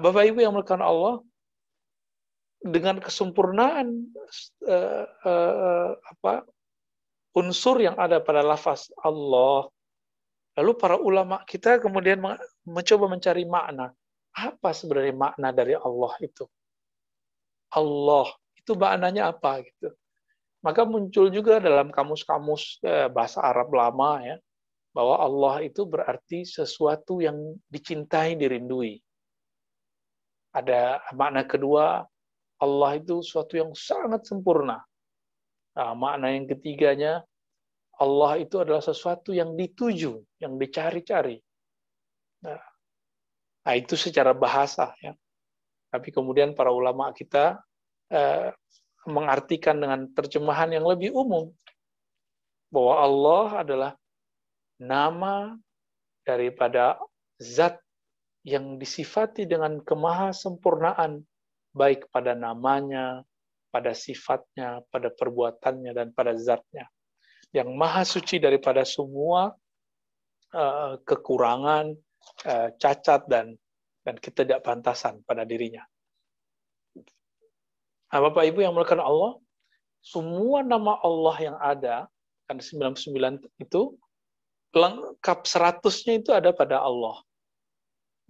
Bapak Ibu yang melakukan Allah, dengan kesempurnaan unsur yang ada pada lafaz Allah, lalu para ulama kita kemudian mencoba mencari makna. Apa sebenarnya makna dari Allah itu? Allah itu maknanya apa gitu? Maka muncul juga dalam kamus-kamus bahasa Arab lama ya, bahwa Allah itu berarti sesuatu yang dicintai, dirindui. Ada makna kedua, Allah itu sesuatu yang sangat sempurna. Nah, makna yang ketiganya, Allah itu adalah sesuatu yang dituju, yang dicari-cari. Nah, itu secara bahasa ya. Tapi kemudian para ulama kita mengartikan dengan terjemahan yang lebih umum, bahwa Allah adalah nama daripada zat yang disifati dengan kemahasempurnaan, baik pada namanya, pada sifatnya, pada perbuatannya, dan pada zatnya. Yang maha suci daripada semua kekurangan, cacat, dan ketidakpantasan pada dirinya. Nah, Bapak Ibu yang melakukan Allah, semua nama Allah yang ada, kan 99 itu, lengkap 100-nya itu ada pada Allah.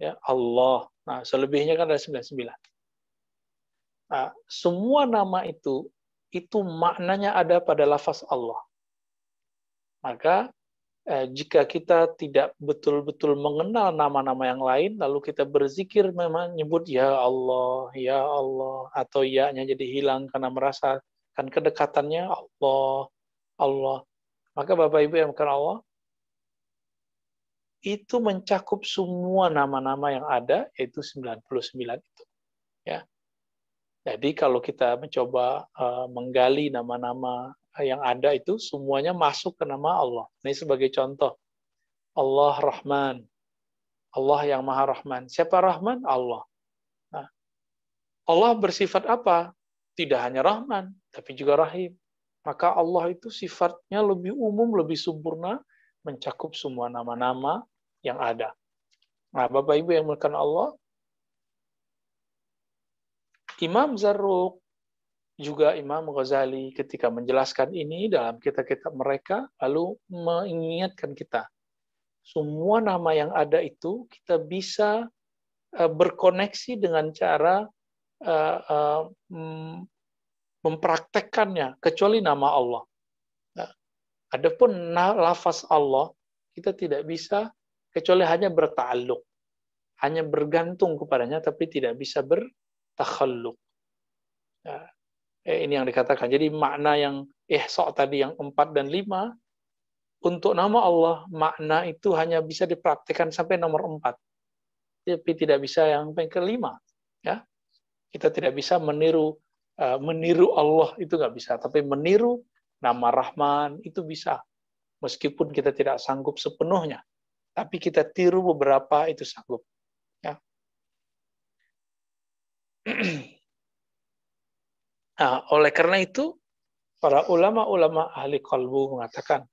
Ya, Allah. Nah, selebihnya kan ada 99. Nah, semua nama itu maknanya ada pada lafaz Allah. Maka jika kita tidak betul-betul mengenal nama-nama yang lain, lalu kita berzikir memang nyebut ya Allah, atau ya-nya jadi hilang karena merasakan kedekatannya Allah, Allah. Maka Bapak Ibu yang bukan Allah, itu mencakup semua nama-nama yang ada, yaitu 99 itu. Ya. Jadi kalau kita mencoba menggali nama-nama yang ada itu, semuanya masuk ke nama Allah. Ini sebagai contoh. Allah Rahman. Allah yang Maha Rahman. Siapa Rahman? Allah. Nah, Allah bersifat apa? Tidak hanya Rahman, tapi juga Rahim. Maka Allah itu sifatnya lebih umum, lebih sempurna, mencakup semua nama-nama yang ada. Nah, Bapak Ibu yang melakukan Allah, Imam Zarruq, juga Imam Ghazali ketika menjelaskan ini dalam kitab-kitab mereka, lalu mengingatkan kita, semua nama yang ada itu kita bisa berkoneksi dengan cara mempraktekkannya, kecuali nama Allah. Nah, adapun lafaz Allah, kita tidak bisa kecuali hanya berta'alluq, hanya bergantung kepadanya, tapi tidak bisa bertakhalluq. Nah, ini yang dikatakan. Jadi makna yang ihsa tadi yang 4 dan 5, untuk nama Allah, makna itu hanya bisa dipraktikkan sampai nomor 4. Tapi tidak bisa yang ke-5. Ya. Kita tidak bisa meniru Allah, itu nggak bisa. Tapi meniru nama Rahman itu bisa. Meskipun kita tidak sanggup sepenuhnya. Tapi kita tiru beberapa, itu sanggup. Ya. Nah, oleh karena itu, para ulama-ulama ahli qalbu mengatakan,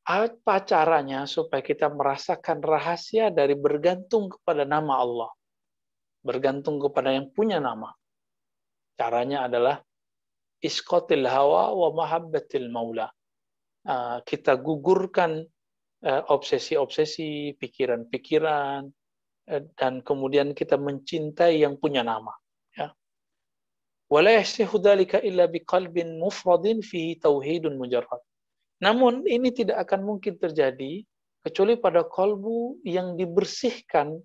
apa caranya supaya kita merasakan rahasia dari bergantung kepada nama Allah? Bergantung kepada yang punya nama. Caranya adalah isqatil hawa wa mahabbatil maula. Kita gugurkan obsesi-obsesi, pikiran-pikiran, dan kemudian kita mencintai yang punya nama. وَلَا يَحْسِهُ ذَلِكَ إِلَّا بِقَلْبٍ مُفْرَدٍ فِيهِ تَوْحِيدٌ مُجَرَّدٌ. Namun ini tidak akan mungkin terjadi kecuali pada kalbu yang dibersihkan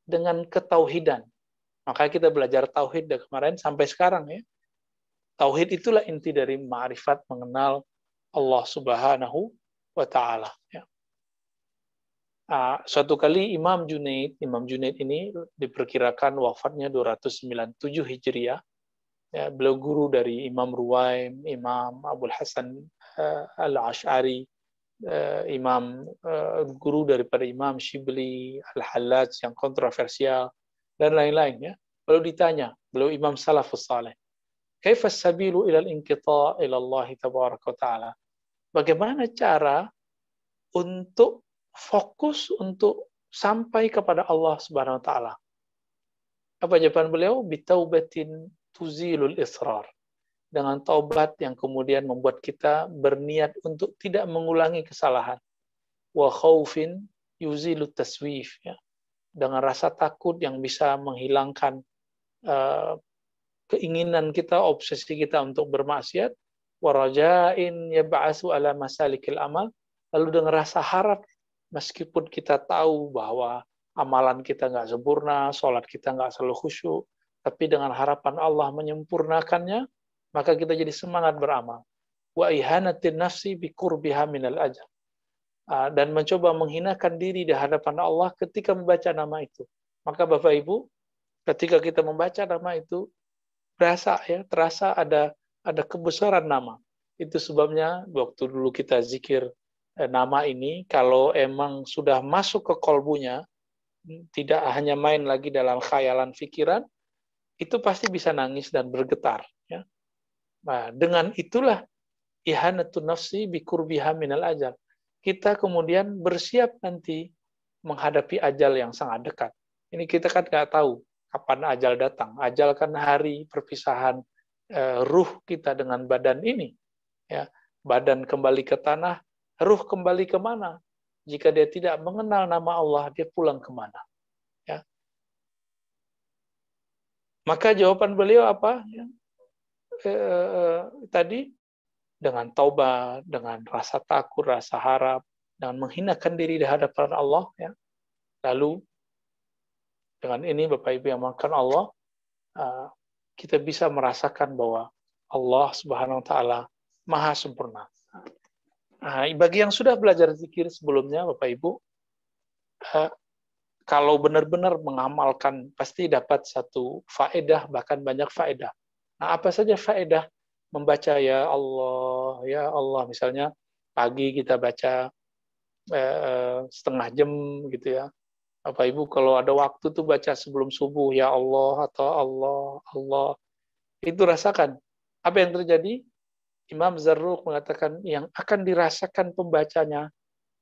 dengan ketauhidan. Maka kita belajar tauhid dari kemarin sampai sekarang ya. Tauhid itulah inti dari ma'rifat, mengenal Allah Subhanahu wa taala ya. Suatu kali Imam Junaid ini diperkirakan wafatnya 297 Hijriah. Ya, beliau guru dari Imam Ruwaim, Imam Abul Hasan Al-Ash'ari, guru daripada Imam Shibli, Al-Hallaj yang kontroversial, dan lain-lain. Ya. Lalu ditanya, beliau Imam Salafus Saleh, kaifa sabilu ilal inqita' ila Allah tabaraka wa ta'ala? Bagaimana cara untuk fokus untuk sampai kepada Allah Subhanahu wa taala? Apa jawaban beliau? Bitaubatin tuzilul israr. Dengan taubat yang kemudian membuat kita berniat untuk tidak mengulangi kesalahan. Wa khaufin yuzilut taswif, ya. Dengan rasa takut yang bisa menghilangkan keinginan kita, obsesi kita untuk bermaksiat. Wa raja'in yab'atsu ala masalikil amal. Lalu dengan rasa harap, meskipun kita tahu bahwa amalan kita nggak sempurna, sholat kita nggak selalu khusyuk, tapi dengan harapan Allah menyempurnakannya, maka kita jadi semangat beramal. Wa ihanatin nafsi biqurbiha minal ajr. Dan mencoba menghinakan diri di hadapan Allah ketika membaca nama itu. Maka Bapak Ibu, ketika kita membaca nama itu, terasa ada kebesaran nama. Itu sebabnya waktu dulu kita zikir nama ini, kalau emang sudah masuk ke kolbunya, tidak hanya main lagi dalam khayalan pikiran, itu pasti bisa nangis dan bergetar. Ya. Nah, dengan itulah ihanatun nafsi biqurbiha minal ajal. Kita kemudian bersiap nanti menghadapi ajal yang sangat dekat. Ini kita kan nggak tahu kapan ajal datang. Ajal kan hari perpisahan ruh kita dengan badan ini. Ya, badan kembali ke tanah, ruh kembali kemana? Jika dia tidak mengenal nama Allah, dia pulang kemana? Ya. Maka jawaban beliau apa? Ya. Tadi dengan taubat, dengan rasa takut, rasa harap, dengan menghinakan diri di hadapan Allah, ya. Lalu dengan ini Bapak Ibu yang makan Allah, kita bisa merasakan bahwa Allah Subhanahu wa taala Maha sempurna. Bagi yang sudah belajar zikir sebelumnya Bapak Ibu, kalau benar-benar mengamalkan pasti dapat satu faedah, bahkan banyak faedah. Nah, apa saja faedah membaca ya Allah, misalnya pagi kita baca setengah jam gitu ya. Bapak Ibu kalau ada waktu tuh baca sebelum subuh ya Allah atau Allah. Itu rasakan. Apa yang terjadi? Imam Zarruq mengatakan yang akan dirasakan pembacanya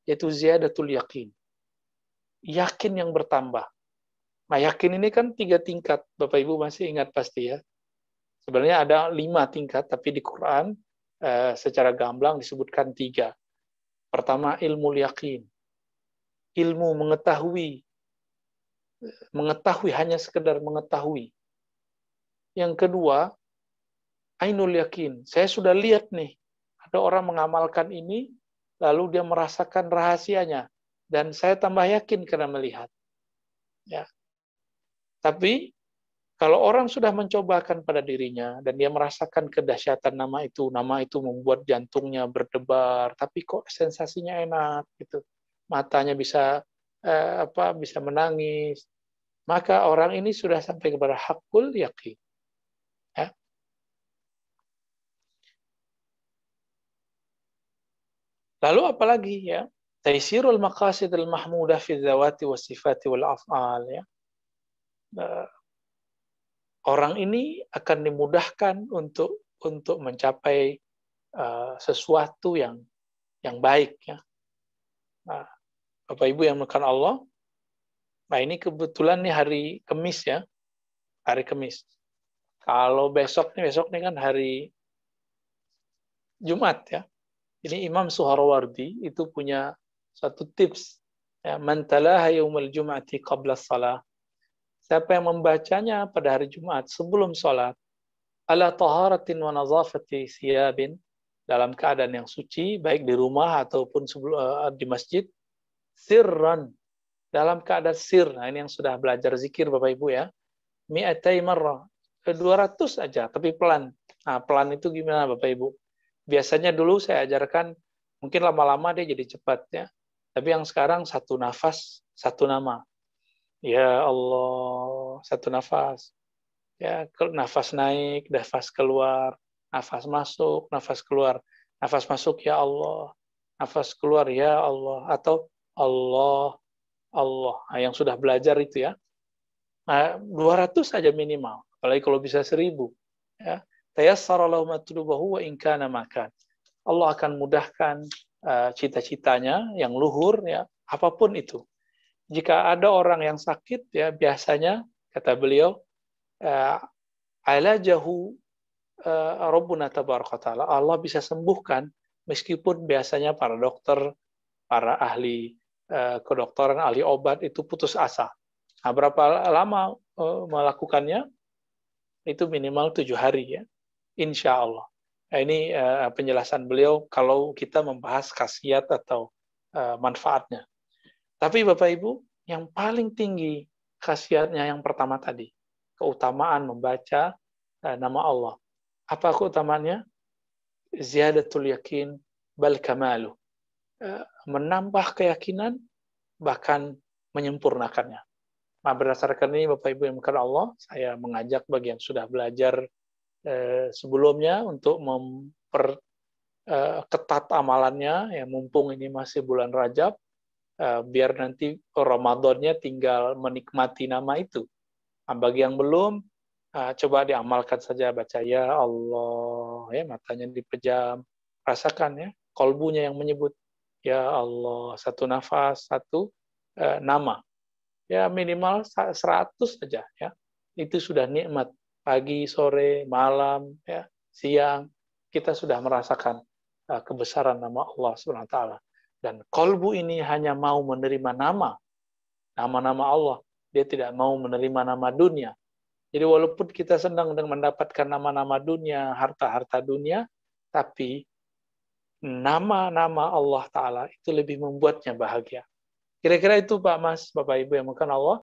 yaitu ziyadatul yakin. Yakin yang bertambah. Nah, yakin ini kan 3 tingkat. Bapak Ibu masih ingat pasti ya. Sebenarnya ada 5 tingkat, tapi di Quran secara gamblang disebutkan 3. Pertama, ilmu yakin. Ilmu mengetahui hanya sekedar mengetahui. Yang kedua, ainul yakin. Saya sudah lihat nih, ada orang mengamalkan ini, lalu dia merasakan rahasianya. Dan saya tambah yakin karena melihat. Ya. Tapi, kalau orang sudah mencobakan pada dirinya dan dia merasakan kedahsyatan nama itu membuat jantungnya berdebar, tapi kok sensasinya enak gitu. Matanya bisa bisa menangis. Maka orang ini sudah sampai kepada hakul yakin. Ya. Lalu apalagi ya? Taisirul maqasidil mahmudah fi dzawati was sifati wal af'al ya. Orang ini akan dimudahkan untuk mencapai sesuatu yang baik ya. Nah, Bapak Ibu yang makan Allah, nah ini kebetulan nih hari Kamis ya, hari Kamis. Kalau besok nih kan hari Jumat ya. Ini Imam Suharawardi itu punya satu tips ya, man talaha yaumul jum'ati qabla shalah. Siapa yang membacanya pada hari Jumat sebelum sholat, ala taharatin wa nazafati siyabin, dalam keadaan yang suci, baik di rumah ataupun di masjid, sirran, dalam keadaan sir. Nah, ini yang sudah belajar zikir Bapak Ibu ya. Mi'atai marrah, 200 aja, tapi pelan. Nah, pelan itu gimana Bapak Ibu? Biasanya dulu saya ajarkan, mungkin lama-lama dia jadi cepat ya. Tapi yang sekarang satu nafas, satu nama. Ya Allah, satu nafas. Ya, nafas naik, nafas keluar, nafas masuk, nafas keluar. Nafas masuk ya Allah, nafas keluar ya Allah, atau Allah. Nah, yang sudah belajar itu ya. Nah, 200 saja minimal, apalagi kalau bisa 1000. Ya. Tayassara lahu matlubahu wa in kana makan. Allah akan mudahkan cita-citanya yang luhur ya, apapun itu. Jika ada orang yang sakit ya biasanya kata beliau alajahu Rabbuna tabaraka ta'ala, Allah bisa sembuhkan meskipun biasanya para dokter, para ahli kedokteran, ahli obat itu putus asa. Nah, berapa lama melakukannya? Itu minimal 7 hari ya, insya Allah. Nah, ini penjelasan beliau kalau kita membahas khasiat atau manfaatnya. Tapi Bapak Ibu, yang paling tinggi khasiatnya yang pertama tadi, keutamaan membaca nama Allah. Apa keutamaannya? Ziyadatul yakin bal kamalu. Menambah keyakinan, bahkan menyempurnakannya. Nah, berdasarkan ini Bapak Ibu yang dimuliakan Allah, saya mengajak bagi yang sudah belajar sebelumnya untuk memperketat amalannya, ya, mumpung ini masih bulan Rajab, biar nanti Ramadannya tinggal menikmati nama itu. Nah, bagi yang belum, coba diamalkan saja, baca ya Allah, ya, matanya dipejam, rasakan ya, kolbunya yang menyebut ya Allah, satu nafas, satu nama. Ya minimal 100 saja ya. Itu sudah nikmat. Pagi, sore, malam, ya, siang, kita sudah merasakan kebesaran nama Allah Subhanahu wa taala. Dan kolbu ini hanya mau menerima nama-nama Allah. Dia tidak mau menerima nama dunia. Jadi walaupun kita senang dengan mendapatkan nama-nama dunia, harta-harta dunia, tapi nama-nama Allah Ta'ala itu lebih membuatnya bahagia. Kira-kira itu Pak Mas, Bapak Ibu yang dimuliakan Allah.